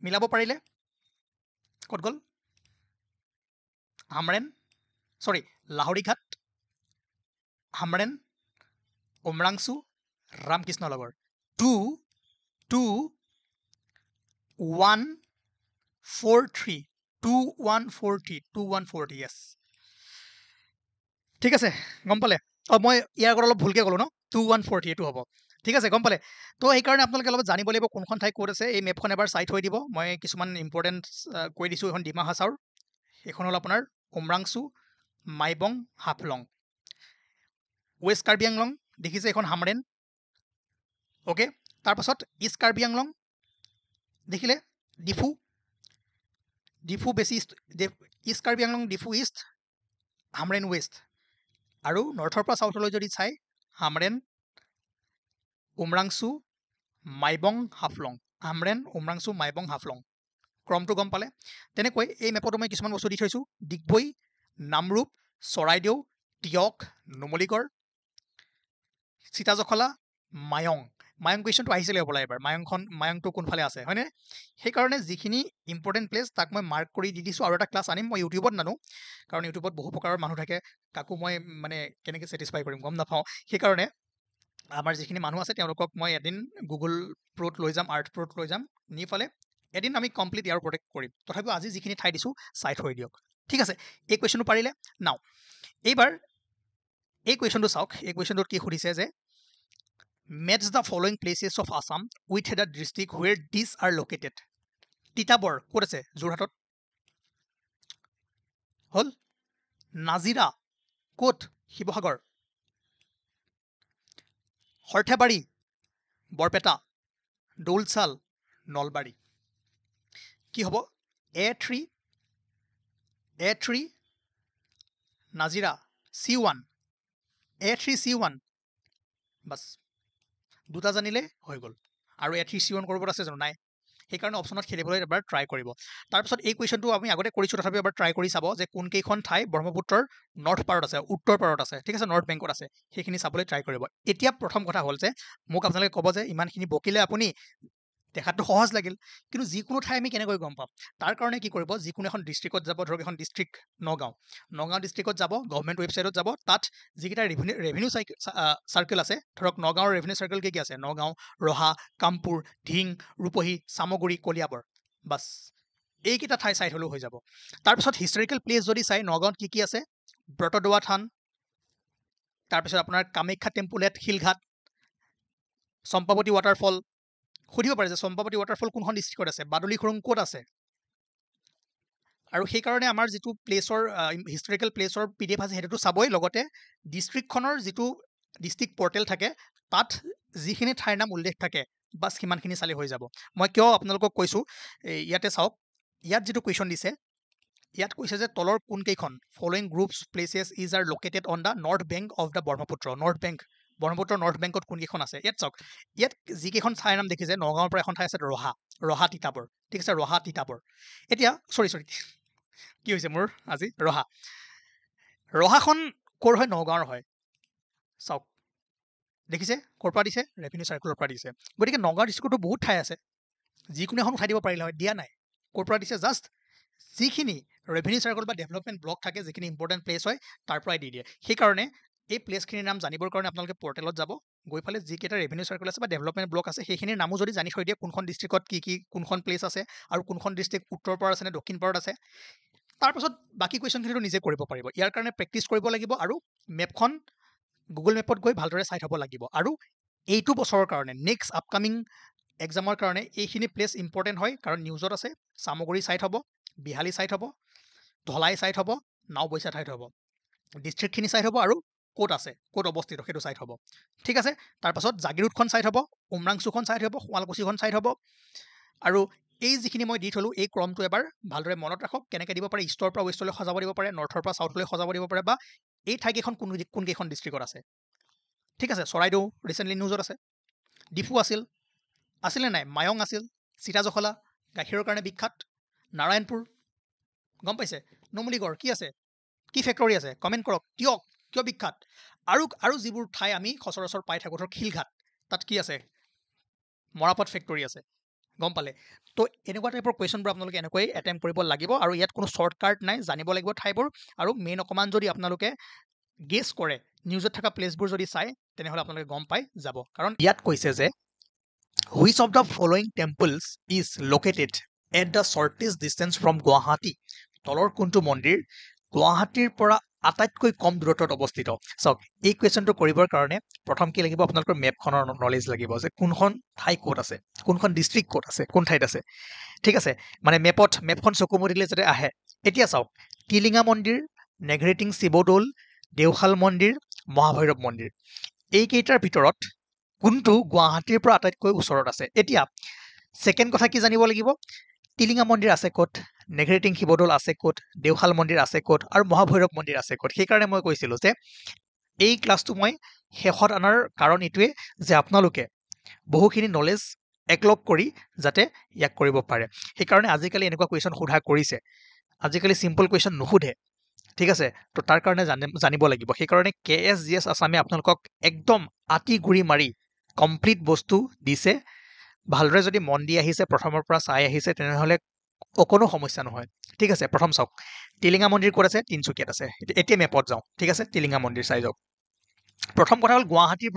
মিলাব পাৰিলে ক'ত গ'ল লাহৰীঘাট হামৰেন উমৰাংচু ৰামকৃষ্ণ নগৰ 2 2 1 4 3 2143 yes ঠিক আছে গম পালে মই ইয়াৰ আগত অলপ ভুলকৈ ক'লোঁ ন 2143 এইটো হ'ব ঠিক আছে গম পালে তো সেইকাৰণে আপোনালোকে অলপ জানিব লাগিব কোনখন ঠাই ক'ত আছে এই মেপখন এবাৰ চাই থৈ দিব মই কিছুমান ইম্পৰ্টেণ্ট কৈ দিছোঁ এখন ডিমা হাছাওৰ এইখন হ'ল আপোনাৰ উমৰাংচু মাইবং হাফলং ৱেষ্ট কাৰ্বি আংলং দেখিছে এখন হামৰেন অ'কে তাৰপাছত ইষ্ট কাৰ্বি আংলং দেখিলে ডিফু বেছি east Karbi Anglong Diphu east Hamren west আৰু নৰ্থৰ পৰা চাউথলৈ যদি চাই হামৰেন উমৰাংচু মাইবং হাফলং ক্ৰমটো গম পালে তেনেকৈ এই মেপতো মই কিছুমান বস্তু দি থৈছোঁ ডিগবৈ নামৰূপ চৰাইদেউ টিয়ক নুমলীগড় সীতাজখলা মায়ং কুৱেশ্যনটো আহিছিলে হ'বলা এবাৰ মায়ংটো কোনফালে আছে হয়নে সেইকাৰণে যিখিনি ইম্পৰ্টেণ্ট প্লেচ তাক মই মাৰ্ক কৰি দি দিছোঁ আৰু এটা ক্লাছ আনিম মই ইউটিউবত নানো কাৰণ ইউটিউবত বহু প্ৰকাৰৰ মানুহ থাকে কাকো মই মানে কেনেকৈ ছেটিছফাই কৰিম গম নাপাওঁ সেইকাৰণে আমাৰ যিখিনি মানুহ আছে তেওঁলোকক মই এদিন গুগল প্ৰ'ত লৈ যাম আৰ্ট প্ৰ'ত লৈ যাম নি ফালে এদিন আমি কমপ্লিট ইয়াৰ ওপৰতে কৰিম তথাপিও আজি যিখিনি ঠাই দিছোঁ চাই থৈ দিয়ক ঠিক আছে এই কুৱেশ্যনটো পাৰিলে নাও এইবাৰ এই কুৱেশ্যনটো চাওক এই কুৱেশ্যনটোত কি সুধিছে যে matches the following places of Assam with the district where this are located Titabar ক'ত আছে যোৰহাটত হ'ল নাজিৰা ক'ত শিৱসাগৰ সৰ্থেবাৰী বৰপেটা দৌলচাল নলবাৰী কি হ'ব A3 Nazira C1 A3C1 bus দুটা জানিলে হৈ গ'ল আৰু A3C1 ক'ৰবাত আছে জানো নাই সেইকাৰণে অপশ্যনত খেলিবলৈ এবাৰ ট্ৰাই কৰিব তাৰপিছত এই কুৱেশ্যনটো আমি আগতে কৰিছোঁ তথাপিও এবাৰ ট্ৰাই কৰি চাব যে কোনকেইখন ঠাই ব্ৰহ্মপুত্ৰৰ নৰ্থ পাৰত আছে উত্তৰ পাৰত আছে ঠিক আছে নৰ্থ বেংকত আছে সেইখিনি চাবলৈ ট্ৰাই কৰিব এতিয়া প্ৰথম কথা হ'ল যে মোক আপোনালোকে ক'ব যে ইমানখিনি বকিলে আপুনি দেখাটো সহজ লাগিল কিন্তু যিকোনো ঠাই আমি কেনেকৈ গম পাম তাৰ কাৰণে কি কৰিব যিকোনো এখন ডিষ্ট্ৰিক্টত যাব ধৰক এখন ডিষ্ট্ৰিক্ট নগাঁও ডিষ্ট্ৰিক্টত যাব গভৰ্ণমেণ্ট ৱেবছাইটত যাব তাত যিকেইটা ৰেভিনিউ চাৰ্কেল আছে ধৰক নগাঁৱৰ ৰেভিনিউ চাৰ্কেল কি আছে নগাঁও ৰহা কামপুৰ ধিং ৰূপহী চামগুৰি কলিয়াবৰ বাছ এইকেইটা ঠাই চাই থ'লেও হৈ যাব তাৰপিছত হিষ্টৰিকেল প্লেচ যদি চাই নগাঁৱত কি আছে ব্ৰতদোৱা থান তাৰপিছত আপোনাৰ Kamakhya temple at Silghat Champawati waterfall সুধিব পাৰে যে চম্পাৱতী ৱাটাৰফল কোনখন ডিষ্ট্ৰিক্টত আছে বাদুলী খুৰুং ক'ত আছে আৰু সেইকাৰণে আমাৰ যিটো প্লেচৰ হিষ্টৰিকেল প্লেচৰ PDF আছে সেইটোতো চাবই লগতে ডিষ্ট্ৰিক্টখনৰ যিটো ডিষ্ট্ৰিক্ট পৰ্টেল থাকে তাত যিখিনি ঠাইৰ নাম উল্লেখ থাকে বাছ সিমানখিনি চালে হৈ যাব মই কিয় আপোনালোকক কৈছোঁ ইয়াতে চাওক ইয়াত যিটো কুৱেশ্যন দিছে ইয়াত কৈছে যে তলৰ কোনকেইখন following groups places is R located on the north bank of the Brahmaputra ব্ৰহ্মপুত্ৰৰ নৰ্থ বেংকত কোনকেইখন আছে ইয়াত চাওক ইয়াত যিকেইখন ঠাইৰ নাম দেখিছে নগাঁৱৰ পৰা এখন ঠাই আছে ৰহা তিতাবৰ ঠিক আছে ৰহা তিতাবৰ এতিয়া চৰি কি হৈছে মোৰ আজি ৰহাখন ক'ৰ হয় নগাঁৱৰ হয় চাওক দেখিছে ক'ৰ পৰা দিছে ৰেভিনিউ চাৰ্কুলৰ পৰা দিছে গতিকে নগাঁও ডিষ্ট্ৰিক্টতো বহুত ঠাই আছে যিকোনো এখন উঠাই দিব পাৰিলে হয় দিয়া নাই ক'ৰ পৰা দিছে জাষ্ট যিখিনি ৰেভিনিউ চাৰ্কুল বা ডেভেলপমেণ্ট ব্লক থাকে যিখিনি ইম্পৰ্টেণ্ট প্লেচ হয় তাৰ পৰাই দি দিয়ে সেইকাৰণে এই প্লেচখিনিৰ নাম জানিবৰ কাৰণে আপোনালোকে পৰ্টেলত যাব গৈ পেলাই যিকেইটা ৰেভিনিউ চাৰ্কুল আছে বা ডেভেলপমেণ্ট ব্লক আছে সেইখিনিৰ নামো যদি জানি থৈ দিয়ে কোনখন ডিষ্ট্ৰিক্টত কি কোনখন প্লেচ আছে আৰু কোনখন ডিষ্ট্ৰিক্ট উত্তৰ পাৰত আছে নে দক্ষিণ পাৰত আছে তাৰপাছত বাকী কুৱেশ্যনখিনিটো নিজে কৰিব পাৰিব ইয়াৰ কাৰণে প্ৰেক্টিচ কৰিব লাগিব আৰু মেপখন গুগল মেপত গৈ ভালদৰে চাই থ'ব লাগিব আৰু এইটো বছৰৰ কাৰণে নেক্সট আপকামিং এক্সামৰ কাৰণে এইখিনি প্লেচ ইম্পৰ্টেণ্ট হয় কাৰণ নিউজত আছে চামগুৰি চাই থ'ব বিহালী চাই থ'ব ধলাই চাই থ'ব নাওবৈচা চাই থ'ব ডিষ্ট্ৰিক্টখিনি চাই থ'ব আৰু ক'ত আছে ক'ত অৱস্থিত সেইটো চাই থ'ব ঠিক আছে তাৰপাছত জাগিৰোডখন চাই থ'ব উমৰাংচুখন চাই থ'ব শুৱালকুছিখন চাই থ'ব আৰু এই যিখিনি মই দি থ'লোঁ এই ক্ৰমটো এবাৰ ভালদৰে মনত ৰাখক কেনেকৈ দিব পাৰে ইষ্টৰ পৰা ৱেষ্টলৈ সজাব দিব পাৰে নৰ্থৰ পৰা চাউথলৈ সজাব দিব পাৰে বা এই ঠাইকেইখন কোনকেইখন ডিষ্ট্ৰিক্টত আছে ঠিক আছে চৰাইদেউ ৰিচেণ্টলি নিউজত আছে ডিফু আছিলে নাই মায়ং আছিল চিতাজখলা গাখীৰৰ কাৰণে বিখ্যাত নাৰায়ণপুৰ গম পাইছে নুমলীগড় কি আছে কি ফেক্টৰী আছে কমেণ্ট কৰক কিয় বিখ্যাত আৰু যিবোৰ ঠাই আমি সচৰাচৰ পাই থাকোঁ ধৰক শিলঘাট তাত কি আছে মৰাপাট ফেক্টৰী আছে গম পালে তো এনেকুৱা টাইপৰ কুৱেশ্যনবোৰ আপোনালোকে এনেকৈ এটেম্প কৰিব লাগিব আৰু ইয়াত কোনো শ্বৰ্টকাট নাই জানিব লাগিব ঠাইবোৰ আৰু মেইন অকণমান যদি আপোনালোকে গেছ কৰে নিউজত থকা প্লেচবোৰ যদি চায় তেনেহ'লে আপোনালোকে গম পাই যাব কাৰণ ইয়াত কৈছে যে which of the following temples is located at the shortest distance from Guwahati তলৰ কোনটো মন্দিৰ গুৱাহাটীৰ পৰা আটাইতকৈ কম দূৰত্বত অৱস্থিত চাওক এই কুৱেশ্যনটো কৰিবৰ কাৰণে প্ৰথম কি লাগিব আপোনালোকৰ মেপখনৰ নলেজ লাগিব যে কোনখন ঠাই ক'ত আছে কোনখন ডিষ্ট্ৰিক্ট ক'ত আছে কোন ঠাইত আছে ঠিক আছে মানে মেপখন চকু মুদিলে যাতে আহে এতিয়া চাওক টিলিঙা মন্দিৰ নেঘেৰিটিং শিৱদৌল দেওশাল মন্দিৰ মহাভৈৰৱ মন্দিৰ এইকেইটাৰ ভিতৰত কোনটো গুৱাহাটীৰ পৰা আটাইতকৈ ওচৰত আছে এতিয়া ছেকেণ্ড কথা কি জানিব লাগিব টিলিঙা মন্দিৰ আছে ক'ত নেঘেৰিটিং শিৱদৌল আছে ক'ত দেওশাল মন্দিৰ আছে ক'ত আৰু মহাভৈৰৱ মন্দিৰ আছে ক'ত সেইকাৰণে মই কৈছিলোঁ যে এই ক্লাছটো মই শেষত অনাৰ কাৰণ এইটোৱে যে আপোনালোকে বহুখিনি নলেজ একলগ কৰি যাতে ইয়াক কৰিব পাৰে সেইকাৰণে আজিকালি এনেকুৱা কুৱেশ্যন সোধা কৰিছে আজিকালি চিম্পল কুৱেশ্যন নুসুধে ঠিক আছে তো তাৰ কাৰণে জানিব লাগিব সেইকাৰণে KSGS আছামে আপোনালোকক একদম আতি গুৰি মাৰি কমপ্লিট বস্তু দিছে ভালদৰে যদি মন দি আহিছে প্ৰথমৰ পৰা চাই আহিছে তেনেহ'লে অকণো সমস্যা নহয় ঠিক আছে প্ৰথম চাওক টিলিঙা মন্দিৰ ক'ত আছে তিনিচুকীয়াত আছে এতিয়া মেপত যাওঁ ঠিক আছে টিলিঙা মন্দিৰ চাই যাওক প্ৰথম কথা হ'ল গুৱাহাটীৰ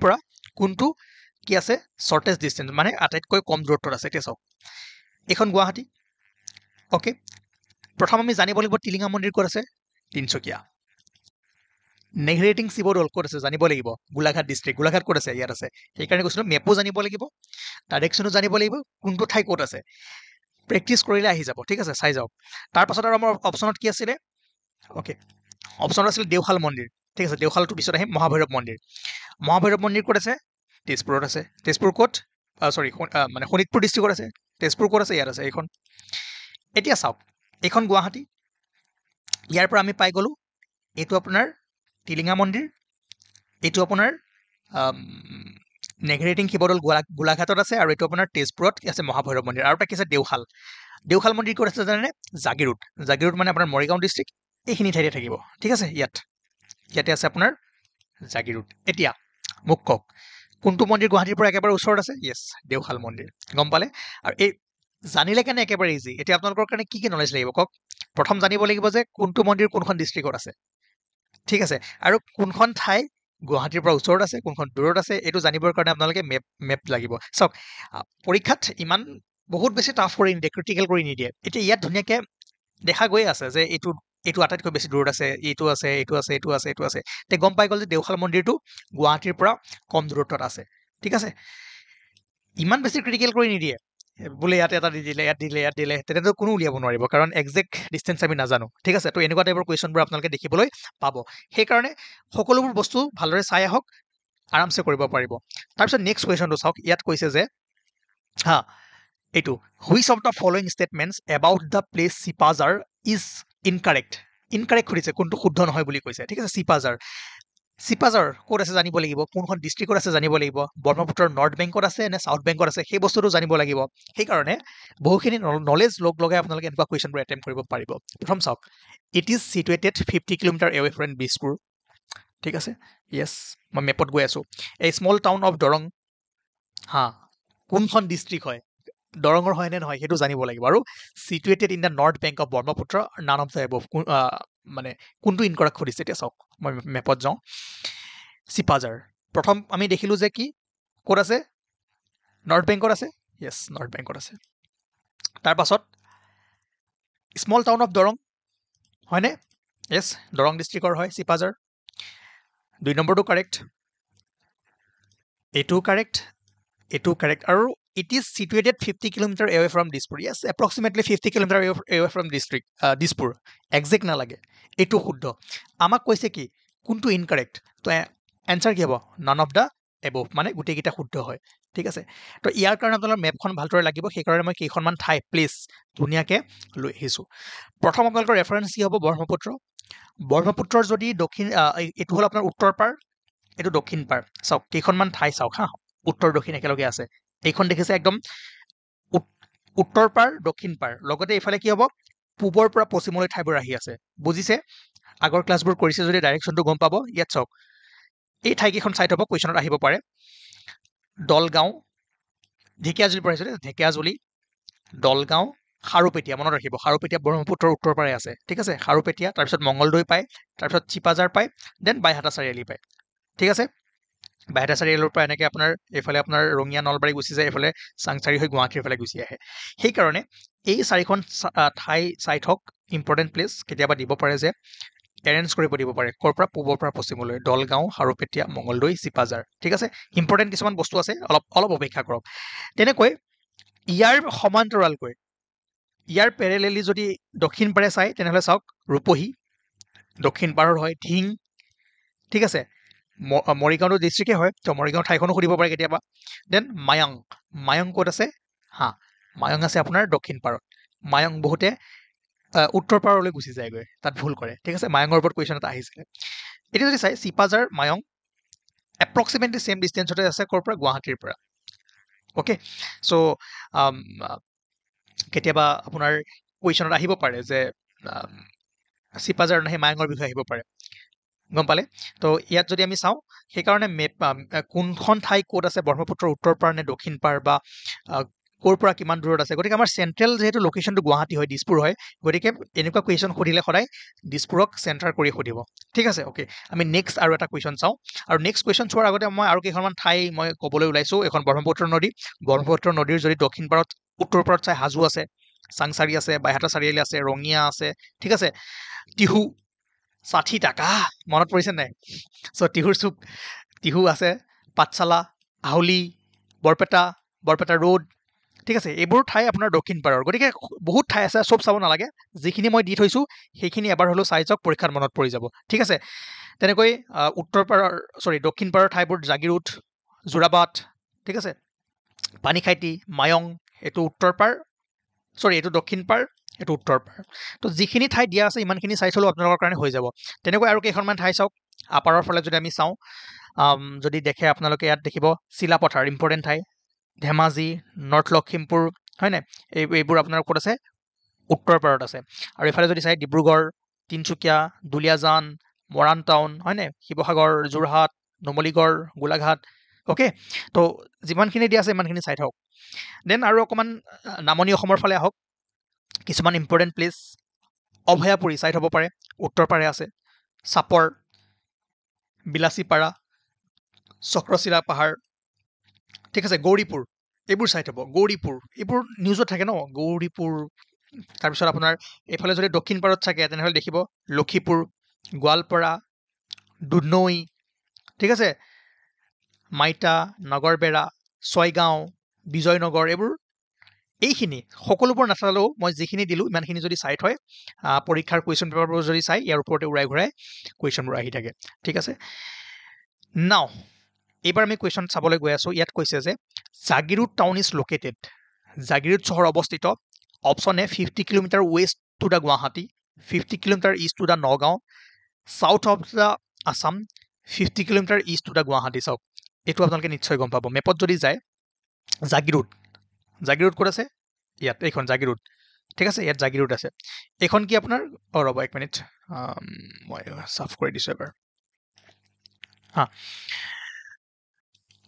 পৰা কোনটো কি আছে শ্বৰ্টেষ্ট ডিষ্টেঞ্চ মানে আটাইতকৈ কম দূৰত্বত আছে এতিয়া চাওক এইখন গুৱাহাটী অ'কে প্ৰথম আমি জানিব লাগিব টিলিঙা মন্দিৰ ক'ত আছে তিনিচুকীয়া নেঘেৰিটিং শিৱদৌল ক'ত আছে জানিব লাগিব গোলাঘাট ডিষ্ট্ৰিক্ট গোলাঘাট ক'ত আছে ইয়াত আছে সেইকাৰণে কৈছিলোঁ মেপো জানিব লাগিব ডাইৰেকশ্যনো জানিব লাগিব কোনটো ঠাই ক'ত আছে প্ৰেক্টিচ কৰিলে আহি যাব ঠিক আছে চাই যাওক তাৰপাছত আৰু আমাৰ অপশ্যনত কি আছিলে অ'কে অপশ্যনত আছিলে দেওশাল মন্দিৰ ঠিক আছে দেওশালটো পিছত আহিম মহাভৈৰৱ মন্দিৰ ক'ত আছে তেজপুৰত আছে তেজপুৰ ক'ত মানে শোণিতপুৰ ডিষ্ট্ৰিক্টত আছে তেজপুৰ ক'ত আছে ইয়াত আছে এইখন এতিয়া চাওক এইখন গুৱাহাটী ইয়াৰ পৰা আমি পাই গ'লোঁ এইটো আপোনাৰ টিলিঙা মন্দিৰ, এইটো আপোনাৰ নেঘেৰিটিং শিৱদৌল গোলাঘাটত আছে, আৰু এইটো আপোনাৰ তেজপুৰত আছে মহাভৈৰৱ মন্দিৰ, আৰু এটা কি আছে দেওশাল। দেওশাল মন্দিৰ ক'ত আছে জানেনে? জাগিৰোড। জাগিৰোড মানে আপোনাৰ মৰিগাঁও ডিষ্ট্ৰিক্ট, এইখিনি ঠাইতে থাকিব। ঠিক আছে, ইয়াতে আছে আপোনাৰ জাগিৰোড। এতিয়া মোক কওক কোনটো মন্দিৰ গুৱাহাটীৰ পৰা একেবাৰে ওচৰত আছে? য়েছ, দেওশাল মন্দিৰ। গম পালে? আৰু এই জানিলে কাৰণে একেবাৰে ইজি। এতিয়া আপোনালোকৰ কাৰণে কি নলেজ লাগিব কওক? প্ৰথম জানিব লাগিব যে কোনটো মন্দিৰ কোনখন ডিষ্ট্ৰিক্টত আছে। ঠিক আছে, আৰু কোনখন ঠাই গুৱাহাটীৰ পৰা ওচৰত আছে, কোনখন দূৰত আছে, এইটো জানিবৰ কাৰণে আপোনালোকে মেপ লাগিব। চাওক, পৰীক্ষাত ইমান বহুত বেছি টাফ কৰি নিদিয়ে, ক্ৰিটিকেল কৰি নিদিয়ে। এতিয়া ইয়াত ধুনীয়াকে দেখা গৈ আছে যে এইটো আটাইতকৈ বেছি দূৰত আছে, এইটো আছে, এইটো আছে, এইটো আছে, এইটো আছে। তে গম পাই গ'ল যে দেওশাল মন্দিৰটো গুৱাহাটীৰ পৰা কম দূৰত্বত আছে। ঠিক আছে, ইমান বেছি ক্ৰিটিকেল কৰি নিদিয়ে বোলে ইয়াত এটা দি দিলে, ইয়াত দিলে, তেনেকৈ কোনো উলিয়াব নোৱাৰিব, কাৰণ একজেক্ট ডিষ্টেঞ্চ আমি নাজানো। ঠিক আছে, তো এনেকুৱা টাইপৰ কুৱেশ্যনবোৰ আপোনালোকে দেখিবলৈ পাব। সেইকাৰণে সকলোবোৰ বস্তু ভালদৰে চাই আহক, আৰামছে কৰিব পাৰিব। তাৰপিছত নেক্সট কুৱেশ্যনটো চাওক, ইয়াত কৈছে যে এইটো which of the following statements about the place Sipajhar is incorrect. Incorrect সুধিছে, কোনটো শুদ্ধ নহয় বুলি কৈছে। ঠিক আছে, চিপাঝাৰ ক'ত আছে জানিব লাগিব, কোনখন ডিষ্ট্ৰিক্টত আছে জানিব লাগিব, ব্ৰহ্মপুত্ৰৰ নৰ্থ বেংকত আছে নে চাউথ বেংকত আছে, সেই বস্তুটো জানিব লাগিব। সেইকাৰণে বহুখিনি নলেজ লগাই আপোনালোকে এনেকুৱা কুৱেশ্যনবোৰ এটেম্প কৰিব পাৰিব। প্ৰথম চাওক, it is situated 50 kilometre away from Dispur. ঠিক আছে, য়েছ, মই মেপত গৈ আছোঁ। এই স্মল টাউন অফ দৰং, কোনখন ডিষ্ট্ৰিক্ট হয়, দৰঙৰ হয় নে নহয় সেইটো জানিব লাগিব। আৰু situated in the north bank of Brahmaputra, none of the above, মানে কোনটো ইনকৰেক্ট সুধিছে। এতিয়া চাওক, মই মেপত যাওঁ। চিপাঝাৰ প্ৰথম আমি দেখিলোঁ যে কি ক'ত আছে, নৰ্থ বেংকত আছে। য়েছ, নৰ্থ বেংকত আছে। তাৰ পাছত স্মল টাউন অফ দৰং হয়নে? য়েছ, দৰং ডিষ্ট্ৰিক্টৰ হয় চিপাঝাৰ। 2 নম্বৰটো কাৰেক্ট, এইটোও কাৰেক্ট, এইটোও কাৰেক্ট। আৰু it is situated 50 kilometre away from Dispur. Yes, approximately 50 kilometre away from Dispur. Exact নালাগে, এইটো শুদ্ধ। আমাক কৈছে কি কোনটো ইনকাৰেক্ট, তো এনচাৰ কি হ'ব? নান অফ দ্য এবভ, মানে গোটেইকেইটা শুদ্ধ হয়। ঠিক আছে, তো ইয়াৰ কাৰণে আপোনালোকৰ মেপখন ভালদৰে লাগিব। সেইকাৰণে মই কেইখনমান ঠাই প্লেচ ধুনীয়াকৈ লৈ আহিছোঁ। প্ৰথম আপোনালোকৰ ৰেফাৰেঞ্চ কি হ'ব? ব্ৰহ্মপুত্ৰ। ব্ৰহ্মপুত্ৰৰ যদি দক্ষিণ, এইটো হ'ল আপোনাৰ উত্তৰ পাৰ, এইটো দক্ষিণ পাৰ। চাওক, কেইখনমান ঠাই চাওক উত্তৰ দক্ষিণ একেলগে আছে। এইখন দেখিছে একদম উত্তৰ পাৰ, দক্ষিণ পাৰ, লগতে এইফালে কি হ'ব? পূবৰ পৰা পশ্চিমলৈ ঠাইবোৰ আহি আছে। বুজিছে? আগৰ ক্লাছবোৰ কৰিছে যদি ডাইৰেকশ্যনটো গম পাব। ইয়াত চাওক, এই ঠাইকেইখন চাই থ'ব, কুৱেশ্যনত আহিব পাৰে। দলগাঁও, ঢেকীয়াজুলিৰ পৰা আহিছে, ঢেকীয়াজুলি, দলগাঁও, খাৰুপেটীয়া, মনত ৰাখিব, খাৰুপেটীয়া ব্ৰহ্মপুত্ৰৰ উত্তৰ পাৰে আছে। ঠিক আছে, খাৰুপেটীয়া, তাৰপিছত মংগলদৈ পায়, তাৰপিছত চিপাঝাৰ পায়, দেন বাইহাটা চাৰিআলি পায়। ঠিক আছে, বাইহাটা চাৰিআলিৰ পৰা এনেকৈ আপোনাৰ এইফালে আপোনাৰ ৰঙিয়া নলবাৰী গুচি যায়, এইফালে চাংচাৰি হৈ গুৱাহাটীৰ ফালে গুচি আহে। সেইকাৰণে এই 4খন ঠাই চাই থওক, ইম্পৰ্টেণ্ট প্লেচ। কেতিয়াবা দিব পাৰে যে এৰেঞ্জ কৰিব দিব পাৰে, ক'ৰ পৰা? পূবৰ পৰা পশ্চিমলৈ, দলগাঁও, খাৰুপেটীয়া, মংগলদৈ, চিপাঝাৰ। ঠিক আছে, ইম্পৰ্টেণ্ট কিছুমান বস্তু আছে, অলপ অপেক্ষা কৰক। তেনেকৈ ইয়াৰ সমান্তৰালকৈ, ইয়াৰ পেৰেলেলি যদি দক্ষিণ পাৰে চাই, তেনেহ'লে চাওক, ৰূপহী দক্ষিণ পাৰৰ হয়, ধিং। ঠিক আছে, মৰিগাঁওটো ডিষ্ট্ৰিক্টে হয়, তো মৰিগাঁও ঠাইখনো সুধিব পাৰে কেতিয়াবা। দেন মায়ং ক'ত আছে? মায়ং আছে আপোনাৰ দক্ষিণ পাৰত। মায়ং বহুতে উত্তৰ পাৰলৈ গুচি যায়গৈ, তাত ভুল কৰে। ঠিক আছে, মায়ঙৰ ওপৰত কুৱেশ্যন এটা আহিছিলে। এতিয়া যদি চাই, চিপাঝাৰ মায়ং এপ্ৰক্সিমেটলি ছেম ডিষ্টেঞ্চতে আছে, ক'ৰ পৰা? গুৱাহাটীৰ পৰা। অ'কে, চ' কেতিয়াবা আপোনাৰ কুৱেশ্যনত আহিব পাৰে যে চিপাঝাৰ নাহে মায়ঙৰ বিষয়ে আহিব পাৰে। গম পালে? তো ইয়াত যদি আমি চাওঁ, সেইকাৰণে কোনখন ঠাই ক'ত আছে, ব্ৰহ্মপুত্ৰৰ উত্তৰ পাৰ নে দক্ষিণ পাৰ, বা ক'ৰ পৰা কিমান দূৰত আছে। গতিকে আমাৰ চেণ্ট্ৰেল যিহেতু লোকেশ্যনটো গুৱাহাটী হয়, দিছপুৰ হয়, গতিকে এনেকুৱা কুৱেশ্যন সুধিলে সদায় দিছপুৰক চেণ্টাৰ কৰি সুধিব। ঠিক আছে, অ'কে, আমি নেক্সট আৰু এটা কুৱেশ্যন চাওঁ। আৰু নেক্সট কুৱেশ্যন চোৱাৰ আগতে মই আৰু কেইখনমান ঠাই মই ক'বলৈ ওলাইছোঁ। এখন ব্ৰহ্মপুত্ৰ নদী, ব্ৰহ্মপুত্ৰ নদীৰ যদি দক্ষিণ পাৰত, উত্তৰ পাৰত চাই, হাজো আছে, চাংচাৰি আছে, বাইহাটা চাৰিআলি আছে, ৰঙিয়া আছে। ঠিক আছে, টিহু 60 টাকা, মনত পৰিছে নাই? চ' টিহুৰ চুক, টিহু আছে, পাঠশালা, হাউলি, বৰপেটা ৰোড। ঠিক আছে, এইবোৰ ঠাই আপোনাৰ দক্ষিণ পাৰৰ। গতিকে বহুত ঠাই আছে, চব চাব নালাগে, যিখিনি মই দি থৈছোঁ সেইখিনি এবাৰ হ'লেও চাই যাওক, পৰীক্ষাত মনত পৰি যাব। ঠিক আছে, তেনেকৈ দক্ষিণ পাৰৰ ঠাইবোৰ জাগিৰোড, যোৰাবাট। ঠিক আছে, পানীখাইটি, মায়ং, এইটো উত্তৰ পাৰ, এইটো দক্ষিণ পাৰ, এইটো উত্তৰ পাৰ তো যিখিনি ঠাই দিয়া আছে ইমানখিনি চাই থ'লেও আপোনালোকৰ কাৰণে হৈ যাব তেনেকৈ আৰু কেইখনমান ঠাই চাওক আপাৰৰ ফালে যদি আমি চাওঁ যদি দেখে আপোনালোকে ইয়াত দেখিব চিলাপথাৰ ইম্পৰ্টেণ্ট ঠাই ধেমাজি নৰ্থ লখিমপুৰ হয় নাই এইবোৰ আপোনাৰ ক'ত আছে উত্তৰ পাৰত আছে আৰু এইফালে যদি চাই ডিব্ৰুগড় তিনচুকীয়া দুলীয়াজান মৰাণ টাউন হয়নে শিৱসাগৰ যোৰহাট নুমলীগড় গোলাঘাট অ'কে তো যিমানখিনি দিয়া আছে ইমানখিনি চাই থাকক দেন আৰু অকণমান নামনি অসমৰ ফালে আহক কিছুমান ইম্পৰ্টেণ্ট প্লেচ অভয়াপুৰী চাই থ'ব পাৰে উত্তৰ পাৰে আছে চাপৰ বিলাচীপাৰা চক্ৰশিলা পাহাৰ ঠিক আছে গৌৰীপুৰ এইবোৰ চাই থ'ব গৌৰীপুৰ এইবোৰ নিউজত থাকে ন গৌৰীপুৰ তাৰপিছত আপোনাৰ এইফালে যদি দক্ষিণ পাৰত থাকে তেনেহ'লে দেখিব লক্ষীপুৰ গোৱালপাৰা দুনৈ ঠিক আছে মাইতা নগৰবেৰা ছয়গাঁও বিজয়নগৰ এইবোৰ এইখিনি সকলোবোৰ নাচালেও মই যিখিনি দিলোঁ ইমানখিনি যদি চাই থয় পৰীক্ষাৰ কুৱেশ্যন পেপাৰবোৰ যদি চাই ইয়াৰ ওপৰতে উৰাই ঘূৰাই কুৱেশ্যনবোৰ আহি থাকে ঠিক আছে নাও এইবাৰ আমি কুৱেশ্যন চাবলৈ গৈ আছোঁ ইয়াত কৈছে যে Jagiroad town is located Jagiroad চহৰ অৱস্থিত option A 50 kilometre waste to the Guwahati 50 kilometre east to the Nagaon south of the Assam 50 kilometre east to the Guwahati চাওক এইটো আপোনালোকে নিশ্চয় গম পাব মেপত যদি যায় জাগিৰোড ক'ত আছে ইয়াত এইখন জাগিৰোড ঠিক আছে ইয়াত জাগিৰোড আছে এইখন কি আপোনাৰ ৰ'ব এক মিনিট মই চাফ কৰি দিছোঁ এবাৰ হা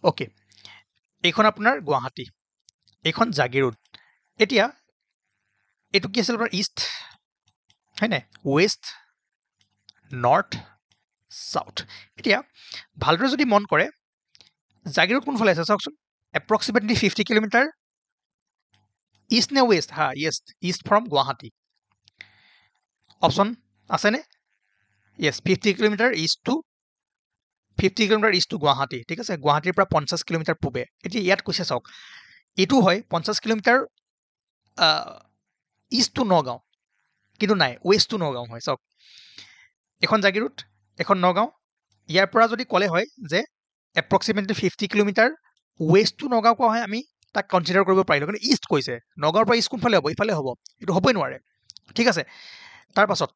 অ'কে এইখন আপোনাৰ গুৱাহাটী এইখন জাগিৰোড এতিয়া এইটো কি আছিল আপোনাৰ ইষ্ট হয় নাই ৱেষ্ট নৰ্থ চাউথ এতিয়া ভালদৰে যদি মন কৰে জাগিৰোড কোনফালে আছে চাওকচোন এপ্ৰক্সিমেটলি 50 কিলোমিটাৰ ইষ্ট নে ৱেষ্ট হা yes east from Guwahati option আছেনে yes 50 kilometre east to 50 kilometre east to Guwahati ঠিক আছে গুৱাহাটীৰ পৰা 50 কিলোমিটাৰ পূবে এতিয়া ইয়াত কৈছে চাওক এইটো হয় 50 কিলোমিটাৰ ইষ্ট টু নগাঁও কিন্তু নাই ৱেষ্ট টু নগাঁও হয় চাওক এখন জাগিৰোড এখন নগাঁও ইয়াৰ পৰা যদি ক'লে হয় যে approximately 50 kilometre waste to Nagaon কোৱা হয় আমি তাক কনচিডাৰ কৰিব পাৰিলোঁ কিন্তু ইষ্ট কৈছে নগাঁৱৰ পৰা ইষ্ট কোনফালে হ'ব ইফালে হ'ব এইটো হ'বই নোৱাৰে ঠিক আছে তাৰপাছত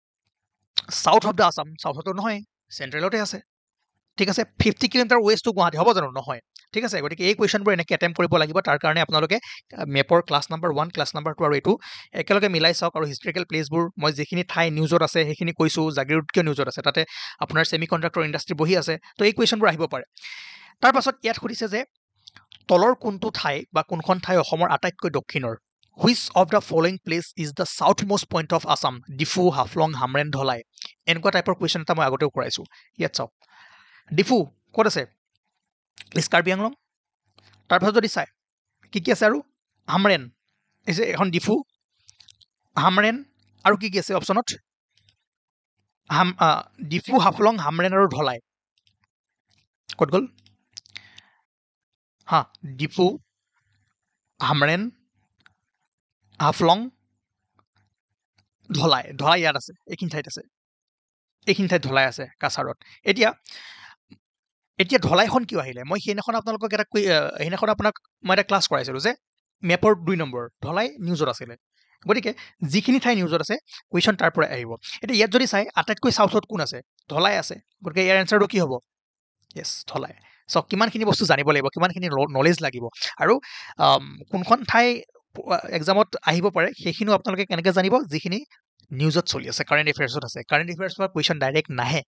চাউথ অফ দ্য আছাম চাউথতো নহয় চেণ্ট্ৰেলতে আছে ঠিক আছে 50 কিলোমিটাৰ ৱেষ্ট টু গুৱাহাটী হ'ব জানো নহয় ঠিক আছে গতিকে এই কুৱেশ্যনবোৰ এনেকৈ এটেম্প কৰিব লাগিব তাৰ কাৰণে আপোনালোকে মেপৰ ক্লাছ নাম্বাৰ 1 ক্লাছ নাম্বাৰ 2 আৰু এইটো একেলগে মিলাই চাওক আৰু হিষ্ট্ৰিকেল প্লেচবোৰ মই যিখিনি ঠাই নিউজত আছে সেইখিনি কৈছোঁ জাগিৰোড কিয় নিউজত আছে তাতে আপোনাৰ ছেমি কণ্ডাক্টৰ ইণ্ডাষ্ট্ৰি বহি আছে তো এই কুৱেশ্যনবোৰ আহিব পাৰে তাৰপাছত ইয়াত সুধিছে যে তলৰ কোনটো ঠাই বা কোনখন ঠাই অসমৰ আটাইতকৈ দক্ষিণৰ which of the following place is the south most point of Assam Diphu Haflong Hamren Dhalai এনেকুৱা টাইপৰ কুৱেশ্যন এটা মই আগতেও কৰাইছোঁ ইয়াত চাওক ডিফু ক'ত আছে ইজ কাৰ্বি আংলং তাৰপাছত যদি চাই কি কি আছে আৰু হামৰেন এই যে এখন ডিফু হামৰেন আৰু কি কি আছে অপশ্যনত ডিফু হাফলং হামৰেন আৰু ধলাই ক'ত গ'ল হা ডিফু হামৰেন হাফলং ধলাই ইয়াত আছে এইখিনি ঠাইত আছে এইখিনি ঠাইত ধলাই আছে কাছাৰত এতিয়া ধলাইখন কিয় আহিলে মই সেইদিনাখন আপোনালোকক সেইদিনাখন আপোনাক মই এটা ক্লাছ কৰাইছিলোঁ যে মেপৰ 2 নম্বৰ ধলাই নিউজত আছিলে গতিকে যিখিনি ঠাই নিউজত আছে কুৱেশ্যন তাৰ পৰাই আহিব এতিয়া ইয়াত যদি চাই আটাইতকৈ চাউথত কোন আছে ধলাই আছে গতিকে ইয়াৰ এনচাৰটো কি হ'ব য়েছ ধলাই চাওক কিমানখিনি বস্তু জানিব লাগিব কিমানখিনি নলেজ লাগিব আৰু কোনখন ঠাই এক্সামত আহিব পাৰে সেইখিনিও আপোনালোকে কেনেকৈ জানিব যিখিনি নিউজত চলি আছে কাৰেণ্ট এফেয়াৰ্ছত আছে কাৰেণ্ট এফেয়াৰ্ছৰ কুৱেশ্যন ডাইৰেক্ট নাহে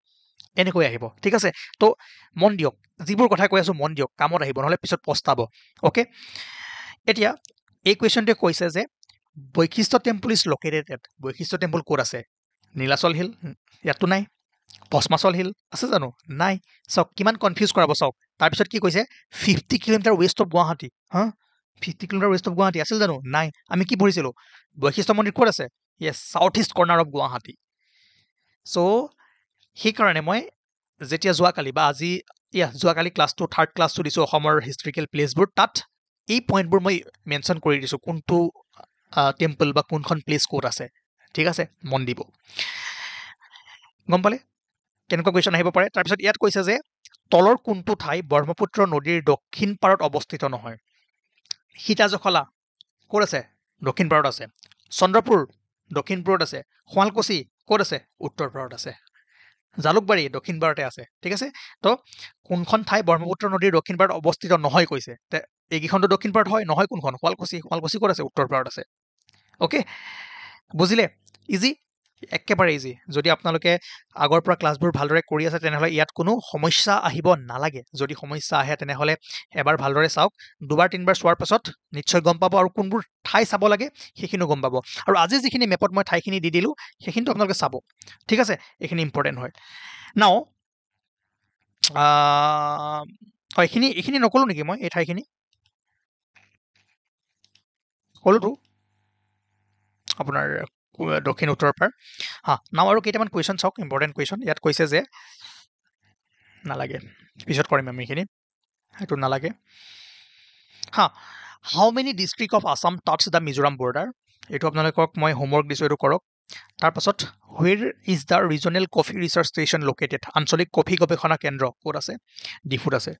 এনেকৈ আহিব ঠিক আছে তো মন দিয়ক যিবোৰ কথা কৈ আছোঁ মন দিয়ক কামত আহিব নহ'লে পিছত পস্তাব অ'কে এতিয়া এই কুৱেশ্যনটোৱে কৈছে যে বৈশিষ্ট্য টেম্পল ইজ লোকেটেড বৈশিষ্ট্য টেম্পল ক'ত আছে নীলাচল হিল ইয়াততো নাই ভস্মাচল হিল আছে জানো নাই চাওক কিমান কনফিউজ কৰাব চাওক তাৰপিছত কি কৈছে 50 কিলোমিটাৰ ৱেষ্ট অফ গুৱাহাটী হা 50 কিলোমিটাৰ ৱেষ্ট অফ গুৱাহাটী আছিল জানো নাই আমি কি পঢ়িছিলোঁ বৈশিষ্ট্য মন্দিৰ ক'ত আছে yes south east corner of Guwahati so' সেইকাৰণে মই যেতিয়া যোৱাকালি বা আজি যোৱাকালি ক্লাছটো থাৰ্ড ক্লাছটো দিছোঁ অসমৰ হিষ্ট্ৰিকেল প্লেচবোৰ তাত এই পইণ্টবোৰ মই মেনশ্যন কৰি দিছোঁ কোনটো টেম্পল বা কোনখন প্লেচ ক'ত আছে ঠিক আছে মন দিব গম পালে কেনেকুৱা কুৱেশ্যন আহিব পাৰে তাৰপিছত ইয়াত কৈছে যে তলৰ কোনটো ঠাই ব্ৰহ্মপুত্ৰ নদীৰ দক্ষিণ পাৰত অৱস্থিত নহয় সীতাজখলা ক'ত আছে দক্ষিণ পাৰত আছে চন্দ্ৰপুৰ দক্ষিণ পূৰত আছে। শুৱালকুছি ক'ত আছে? উত্তৰ পূৰত আছে। জালুকবাৰী দক্ষিণ পাৰতে আছে। ঠিক আছে, তো কোনখন ঠাই ব্ৰহ্মপুত্ৰ নদীৰ দক্ষিণ পাৰত অৱস্থিত নহয় কৈছে। এইকেইখনটো দক্ষিণ পাৰত হয়, নহয় কোনখন? শুৱালকুছি। শুৱালকুছি ক'ত আছে? উত্তৰ পাৰত আছে। অ'কে, বুজিলে? ইজি, একেবাৰে ইজি। যদি আপোনালোকে আগৰ পৰা ক্লাছবোৰ ভালদৰে কৰি আছে তেনেহ'লে ইয়াত কোনো সমস্যা আহিব নালাগে। যদি সমস্যা আহে তেনেহ'লে এবাৰ ভালদৰে চাওক, দুবাৰ তিনিবাৰ চোৱাৰ পাছত নিশ্চয় গম পাব, আৰু কোনবোৰ ঠাই চাব লাগে সেইখিনিও গম পাব। আৰু আজি যিখিনি মেপত মই ঠাইখিনি দি দিলোঁ সেইখিনিতো আপোনালোকে চাব। ঠিক আছে, এইখিনি ইম্পৰ্টেণ্ট হয়। নাও হয়, এইখিনি নক'লো নেকি মই? এই ঠাইখিনি ক'লোতো আপোনাৰ দক্ষিণ উত্তৰ পাৰ। নাও আৰু কেইটামান কুৱেশ্যন চাওক, ইম্পৰ্টেণ্ট কুৱেশ্যন। ইয়াত কৈছে যে নালাগে, পিছত কৰিম আমি এইখিনি, সেইটো নালাগে। How many district of Assam touch the Mizoram border? এইটো আপোনালোকক মই হোমৱৰ্ক দিছোঁ, এইটো কৰক। তাৰপাছত where is the regional coffee research station located? আঞ্চলিক কফি গৱেষণা কেন্দ্ৰ ক'ত আছে? ডিফুত আছে।